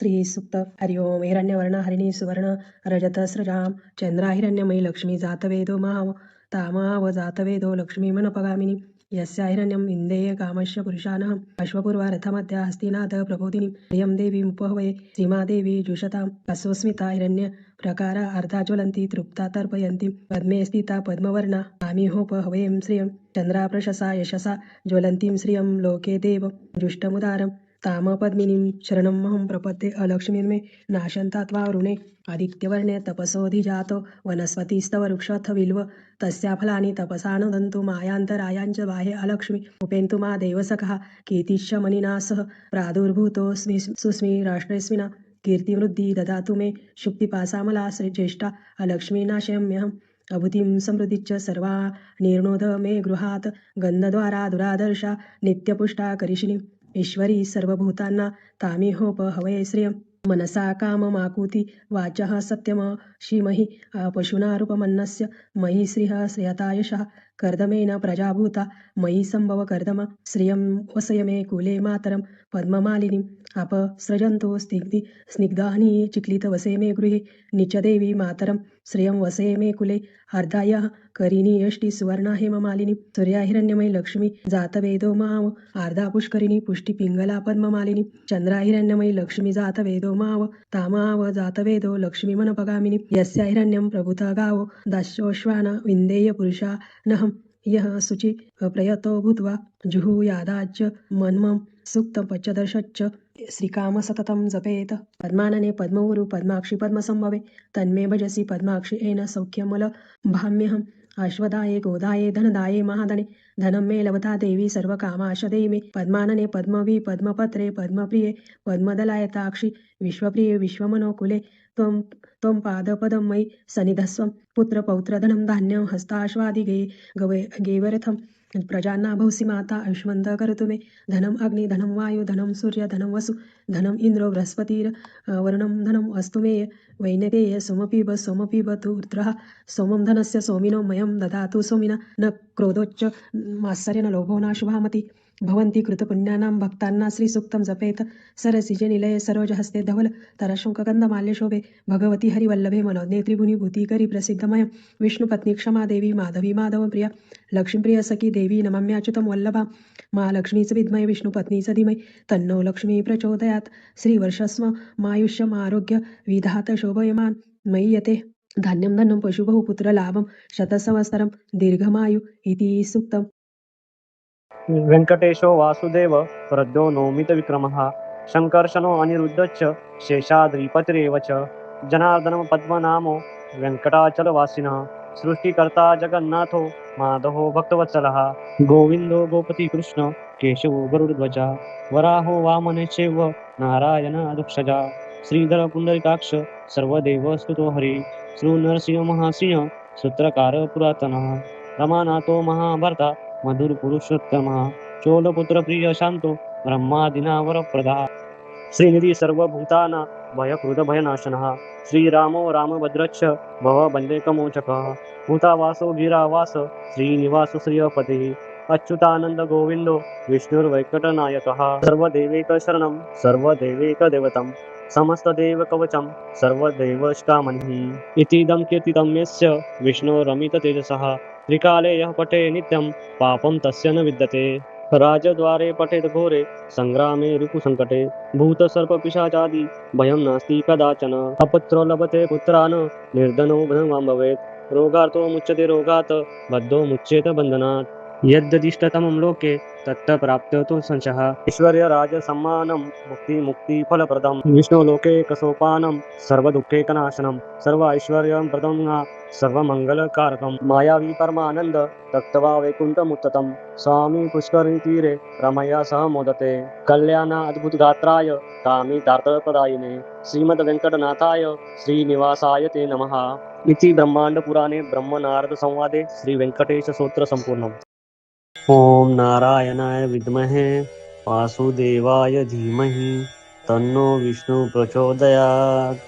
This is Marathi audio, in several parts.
श्री सुक्त हरि ओम हिरण्यवर्ण हरिणी सुवर्ण रजत स्रजाम चंद्रा हिरण्यमयी लक्ष्मी जातवेदो माव तामाव जातवेदो लक्ष्मी मनपगामिनी यस्या हिरण्यम इंदेय कामस्य पुरुषानहं अश्वपूर्वा रथमध्या हस्तिनाथ प्रबोधिनी प्रियं देवी मुपहवये श्रीमादेवी जुषतां अस्वस्मिता हिरण्य प्रकारा अर्धा ज्वलन्ति तृप्ता तर्पयन्ति पद्मे स्थिता पद्मवर्णा आमिहोपहवयं श्रियं चंद्रा प्रशसा यशसा ज्वलन्तीं श्रियं लोके देव जुष्टमुदारम् तामपद्मिनीं शरणमहं प्रपद्ये अलक्ष्मीर्मे नाशन्तात्वा वरुणे आदित्यवर्णे तपसोऽधिजातो वनस्पतिस्तव वृक्षथ विल्व तस्या फलानि तपसा नदन्तु मायान्तरायाञ्च बाह्ये अलक्ष्मी उपेन्तु मा देवसखः कीर्तिश्च मणिना सह प्रादुर्भूतोऽस्मि सुस्मि राष्ट्रेऽस्मिन् कीर्तिवृद्धि ददातु मे शुक्तिपासामला ज्येष्ठा अलक्ष्मीनाशयम्यहम् अभूतिं समृद्धिश्च सर्वा निर्णोद मे गृहात् गन्धद्वारा दुरादर्शा नित्यपुष्टा करिशिनी ईश्वरी सर्वभूतांना तामिहोपहवये श्रियं मनसा काममाकुति वाचः सत्यम श्रीमहि पशुनारूपमन्नस्य मयि श्रियः श्रियता यशः कर्दमेन प्रजाभूता मयि संभव कर्दम श्रियं वसय मे कुले मातरं पद्ममालिनीम् अपसृजन्तो स्निग्धानि चिक्लितवसे मे गृहे नित्यदेवी मातरं श्रियं वसये मे कुले अर्धायाः करिणी यष्टि सुवर्णा हेममालिनी सूर्या हिरण्यमयी लक्ष्मी जातवेदो माव आर्धा पुष्करिणी पुष्टि पिंगला पद्ममालिनी चंद्रा हिरण्यमयी लक्ष्मी जातवेदो माव तामाव जातवेदो लक्ष्मी मनपगामिनी यस्या हिरण्यं प्रभुता गावो दास्योश्वान विन्देय पुरुषा नहं यः शुचि प्रयतो भूत्वा जुहुयादाच्च मन्मं सुक्तं पच्चदशच्च श्रीकाम सततं जपेत पद्मानने पद्मौरु पद्माक्षि पद्मसंभवे तन्मे भजसि पद्माक्षि येन सौख्यमल भाम्यहम् अश्वदाये गोदाये धनदाये महाधने धनं मे लभता देवी सर्वकामाश देहि मे पद्मानने पद्मवि पद्मपत्रे पद्मप्रिये पद्मदलायताक्षि विश्वप्रिये विश्वमनोकुले त्वं पादपदं मयि सन्निधस्वं पुत्रपौत्रधनं धान्यं हस्ताश्वादिगे गेवरथं प्रजान्ना भवसि माता आयुष्मन्त करोतु मे धनम् अग्नि धनं वायु धनं सूर्य धनं वसु धनम् इन्द्रो बृहस्पतिर्वरुणं धनम् अस्तु मे वैनतेय सोमपिब तु रुद्रः सोमं धनस्य सोमिनो मयं ददातु सोमिना न क्रोधोच्च मात्सर्य न लोभो न शुभामति भवन्ति कृतपुण्यानां भक्तानां श्रीसूक्तं जपेत सरसिजे निलये सरोजहस्ते धवल तरशुङ्कगन्धमाल्य शोभे भगवती हरिवल्लभे मनोज्ञे भूतिकरी प्रसिद्धमयं विष्णुपत्नी क्षमा देवी माधवी माधवप्रिया लक्ष्मीप्रिय सखी देवी नमाम्याच्युतं वल्लभा महालक्ष्मीच विद्महे विष्णुपत्नीच धीमहि तन्नो लक्ष्मी प्रचोदयात् श्रीवर्षस्व मायुष्यमारोग्य विधात शोभयमान् मयि यते धान्यं धनं पशुबहुपुत्रलाभं शतसंवत्सरं दीर्घमायु इति सूक्तम् वेंकटेशो वासुदेव हृद्यो नौमित विक्रमः शङ्कर्षणो अनिरुद्धश्च शेषाद्रिपतिरेव च जनार्दनं पद्मनामो वेङ्कटाचलवासिनः सृष्टिकर्ता जगन्नाथो माधवो भक्तवत्सलः गोविन्दो गोपतिकृष्ण केशवो गरुडध्वजः वराहो वामनश्चैव नारायण अधुक्षजा श्रीधर पुण्डरीकाक्ष सर्वदेवस्तुतो हरि श्रीनरसिंहमहासिंह सूत्रकार पुरातनः रमानाथो महाभर्ता मधुर पुरुषोत्तमः चोलपुत्र प्रिय शांतो ब्रह्मादिना वरप्रदा श्रीनिधि सर्वभूतानां भयकृत भयनाशनः श्रीरामो रामभद्रश्च भव बन्देकमोचकः भूतावासो गिरावास श्रीनिवास श्रियपतिः अच्युतानन्द गोविन्दो विष्णुर्वैकटनायकः सर्वदेवैकशरणं सर्वदेवैकदेवतं समस्तदेवकवचं सर्वदेवष्टामणिः इतीदं कीर्तितं यस्य विष्णोरमिततेजसः त्रिकाले यः पठे नित्यं पापं तस्य न विद्यते राजद्वारे पठेत् घोरे संग्रामे रिपुसङ्कटे भूतसर्पपिशाचादि भयं नास्ति कदाचन अपत्रो लभते पुत्रान् निर्धनो धनवान् भवेत् रोगार्तो मुच्यते रोगात् बद्धो मुच्येत बन्धनात् यद्यदिष्टतमं लोके तत्त प्राप्तो संशयः ऐश्वर्यराजसम्मानं मुक्तिफलप्रदं विष्णुलोके कसोपानं सर्वदुःखैकनाशनं सर्व ऐश्वर्यं प्रदं सर्वमङ्गलकारकं मायावी परमानन्द तक्त्वा वैकुण्ठमुत्ततं स्वामी पुष्करितीरे रमया सह मोदते कल्याण अद्भुतगात्राय कामितार्थप्रदायिने श्रीमद्वेङ्कटनाथाय श्रीनिवासाय ते नमः इति ब्रह्माण्डपुराणे ब्रह्मनारदसंवादे श्रीवेङ्कटेशसूत्रसम्पूर्णम्। ॐ नारायणाय विद्महे वासुदेवाय धीमहि तन्नो विष्णु प्रचोदयात्।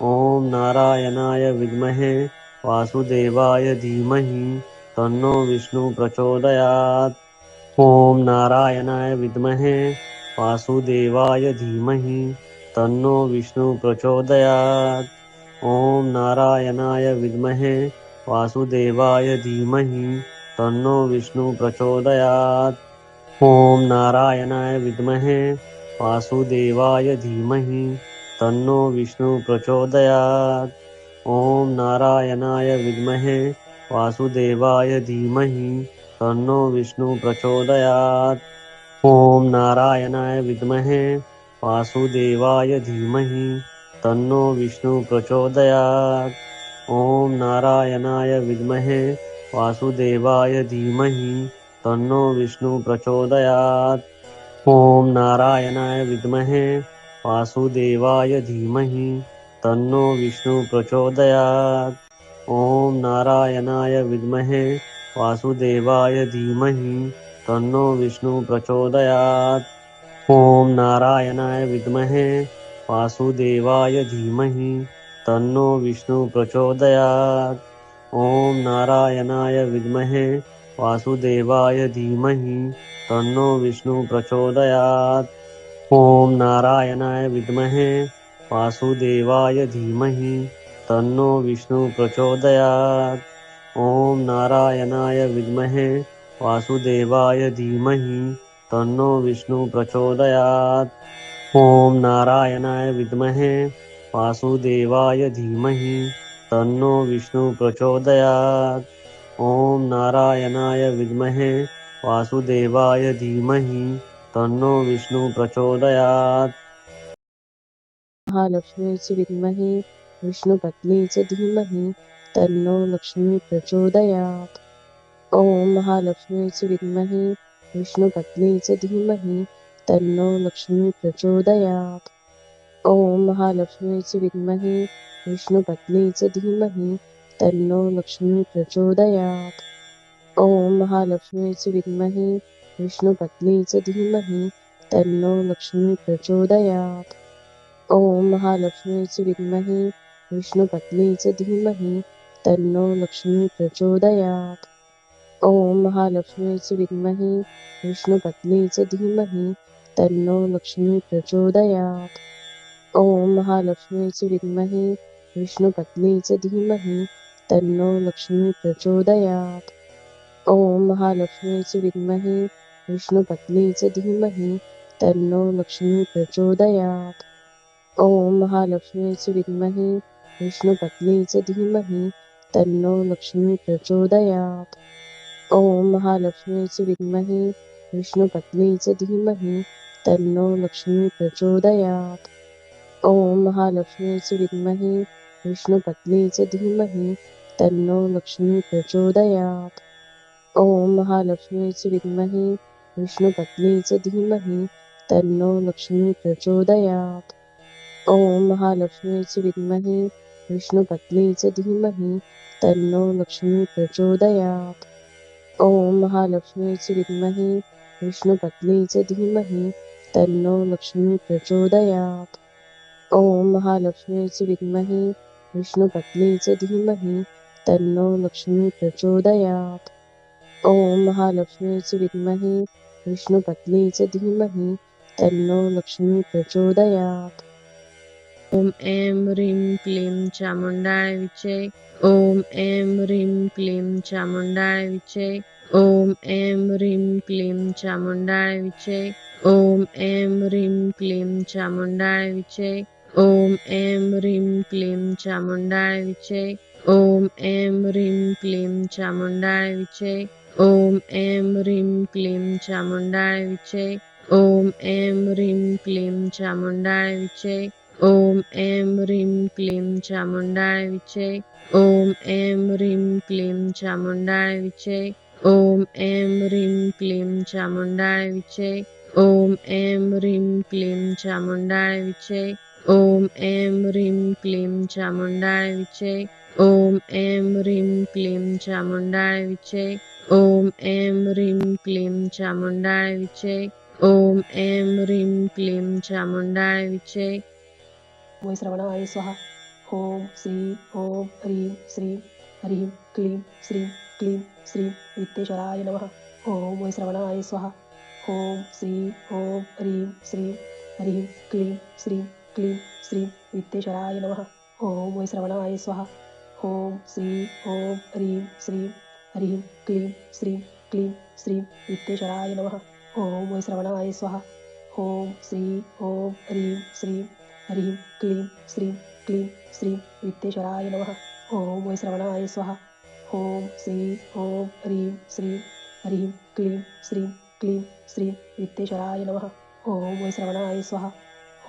ॐ नारायणाय विद्महे वासुदेवाय धीमहि तन्नो विष्णु प्रचोदयात्। ॐ नारायणाय विद्महे वासुदेवाय धीमहि तन्नो विष्णु प्रचोदयात्। ॐ नारायणाय विद्महे वासुदेवाय धीमहि तन्नो विष्णु प्रचोदयात्। ॐ नारायणाय विद्महे वासुदेवाय धीमहि तन्नो विष्णु प्रचोदयात्। ॐ नारायणाय विद्महे वासुदेवाय धीमहि तन्नो विष्णु प्रचोदयात्। ॐ नारायणाय विद्महे वासुदेवाय धीमहि तन्नो विष्णु प्रचोदयात्। ॐ नारायणाय विद्महे वासुदेवाय धीमहि तन्नो विष्णु प्रचोदयात्। ॐ नारायणाय विद्महे वासुदेवाय धीमहि तन्नो विष्णु प्रचोदयात्। ॐ नारायणाय विद्महे वासुदेवाय धीमहि तन्नो विष्णु प्रचोदयात्। ॐ नारायणाय विद्महे वासुदेवाय धीमहि तन्नो विष्णु प्रचोदयात्। ॐ नारायणाय विद्महे वासुदेवाय धीमहि तन्नो विष्णु प्रचोदयात्। ॐ नारायणाय विद्महे वासुदेवाय धीमहि तन्नो विष्णु प्रचोदयात्। ॐ नारायणाय विद्महे वासुदेवाय धीमहि तन्नो विष्णु प्रचोदयात्। ॐ नारायणाय विद्महे वासुदेवाय धीमहि तन्नो विष्णु प्रचोदयात्। ॐ नारायणाय विद्महे वासुदेवाय धीमहि तन्नो विष्णु प्रचोदयात्। महालक्ष्मीचे विद्महे विष्णुपत्नीचे धीमहि तन्नो लक्ष्मी प्रचोदयात्। ॐ महालक्ष्मीचे विद्महे विष्णुपत्नीचे धीमहि तन्नो लक्ष्मी प्रचोदयात्। ॐ महालक्ष्मीचे विद्महे विष्णुपत्नीचे धीमहि तन्नो लक्ष्मी प्रचोदयात्। ॐ महालक्ष्मीचे विद्महे विष्णुपत्नीचे धीमहि तन्नो लक्ष्मी प्रचोदयात्। ॐ महालक्ष्मीचे विद्महे विष्णुपत्नीचे धीमहि तन्नो लक्ष्मी प्रचोदयात्। ॐ महालक्ष्मीचे विद्महे विष्णुपत्नीचे धीमहि तन्नो लक्ष्मी प्रचोदयात्। ॐ महालक्ष्मीचे विद्महे विष्णुपत्नीचे धीमहि तन्नो लक्ष्मी प्रचोदयात्। ॐ महालक्ष्मीचे विद्महे विष्णुपत्नीचे धीमहि तन्नो लक्ष्मी प्रचोदयात्। ॐ महालक्ष्मीचे विद्महे विष्णुपत्नीचे धीमहि तन्नो लक्ष्मी प्रचोदयात्। ॐ महालक्ष्मीचे विद्महे विष्णुपत्नीचे धीमहि तन्नो लक्ष्मी प्रचोदयात्। ॐ महालक्ष्मीचे विद्महे विष्णुपत्नीचे धीमहि तन्नो लक्ष्मी प्रचोदयात्। ॐ महालक्ष्मीचे विद्महे विष्णुपत्नीचे धीमहि तन्नो लक्ष्मी प्रचोदयात्। ॐ महालक्ष्मीचे विद्महे विष्णुपत्नीचे धीमहि तन्नो लक्ष्मी प्रचोदयात्। ॐ महालक्ष्मीचे विद्महे विष्णुपत्नीचे धीमहि तन्नो लक्ष्मी प्रचोदयात्। ॐ महालक्ष्मीचे विद्महे विष्णुपत्नीचे धीमहि तन्नो लक्ष्मी प्रचोदयात्। ॐ महालक्ष्मीचे विद्महे विष्णुपत्नीचे धीमहि तन्नो लक्ष्मी प्रचोदयात्। ॐ ऐं ह्रीं क्लीं चामुण्डाय विचे। ॐ ऐं ह्रीं क्लीं चामुण्डाय विचे। ॐ ऐं ह्रीं क्लीं चामुण्डाय विचे। ॐ ऐं ह्रीं क्लीं चामुण्डाय विचे। ॐ ऐं ह्रीं क्लीं चामुण्डाय विचे। ॐ ऐं ह्रीं क्लीं चामुण्डाय विचे। ॐ ऐं ह्रीं क्लीं चामुण्डाय विचे। ॐ ऐं ह्रीं क्लीं चामुण्डाय विचे। ॐ ऐं ह्रीं क्लीं चामुण्डाय विचे। ॐ ऐं ह्रीं क्लीं चामुण्डाय विचे। ॐ ऐं ह्रीं क्लीं चामुण्डाय विचे। ॐ ऐं ह्रीं क्लीं चामुण्डाय विचे। ॐ ऐं ह्रीं क्लीं चामुण्डाय विचे। ॐ ऐं ह्रीं क्लीं चामुण्डाय विचे। ॐ ऐं ह्रीं क्लीं चामुण्डाय विचे। ॐ ऐं ह्रीं क्लीं चामुण्डाय विचे। वै श्रवणाय स्वाहा. ॐ श्री ॐ ह्रीं श्री हरिं क्लीं श्रीं क्लीं श्री वित्तेश्वराय नमः. ॐ वै श्रवणाय स्वाहा. ॐ श्री ॐ ह्रीं श्री हरिं क्लीं श्रीं क्लीं श्रीं वित्तेश्वराय नमः ॐ वै श्रवणाय स्वाहा ॐ श्री ॐ ह्रीं श्रीं हरिं क्लीं श्रीं क्लीं श्रीं वित्तेश्वराय नमः ॐ वै श्रवणाय स्वाहा ॐ श्री ॐ ह्रीं श्रीं हरिं क्लीं श्रीं क्लीं श्रीं वित्तेश्वराय नमः ॐ वै श्रवणाय स्वाहा ॐ श्री ॐ ह्रीं श्रीं हरिं क्लीं श्रीं क्लीं श्रीं वित्तेश्वराय नमः ॐ वै श्रवणाय स्वाहा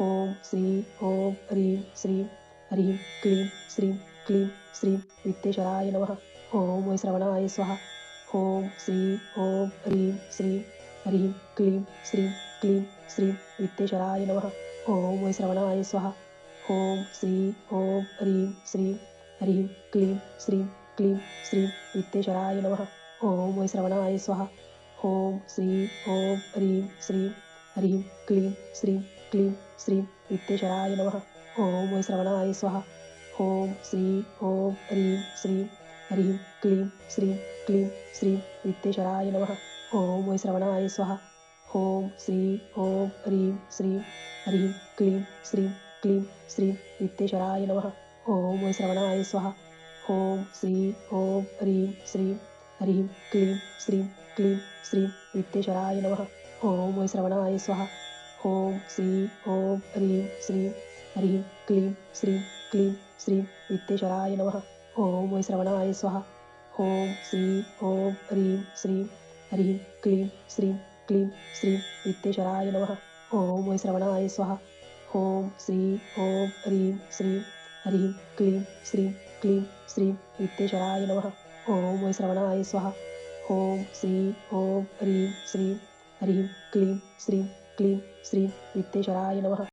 ॐ श्री ॐ ह्रीं श्रीं हरिं क्लीं श्रीं क्लीं श्रीं वित्तेश्वराय नमः ॐ वै श्रवणाय स्वाहा ॐ श्री ॐ ह्रीं श्रीं हरिं क्लीं श्रीं क्लीं श्रीं वित्तेश्वराय नमः ॐ वै श्रवणाय स्वाहा ॐ श्री ॐ ह्रीं श्रीं हरिं क्लीं श्रीं क्लीं श्रीं वित्तेश्वराय नमः ॐ वै श्रवणाय स्वाहा ॐ श्री ॐ ह्रीं श्रीं हरिं क्लीं श्रीं क्लीं श्रीं वित्तेश्वराय नमः ॐ वै श्रवणाय स्वाहा ॐ श्री ॐ ह्रीं श्रीं हरिं क्लीं श्रीं क्लीं श्रीं वित्तेश्वराय नमः ॐ वै श्रवणाय स्वाहा ॐ श्री ॐ ह्रीं श्रीं हरिं क्लीं श्रीं क्लीं श्रीं वित्तेश्वराय नमः ॐ वै श्रवणाय स्वाहा ॐ श्री ॐ ह्रीं श्रीं हरिं क्लीं श्रीं क्लीं श्रीं वित्तेश्वराय नमः ॐ वै श्रवणाय स्वाहा ॐ श्री ॐ ह्रीं श्रीं हरिं क्लीं श्रीं क्लीं श्रीं वित्तेश्वराय नमः ॐ वै श्रवणाय स्वाहा ॐ श्री ॐ ह्रीं श्रीं हरिं क्लीं श्रीं क्लीं श्रीं वित्तेश्वराय नमः ॐ वै श्रवणाय स्वाहा ॐ श्री ॐ ह्रीं श्रीं हरिं क्लीं श्रीं क्लीं श्रीं वित्तेश्वराय नमः ॐ वै श्रवणाय स्वाहा ॐ श्री ॐ ह्रीं श्रीं हरिं क्लीं श्रीं क्लीं श्रीं वित्तेश्वराय नमः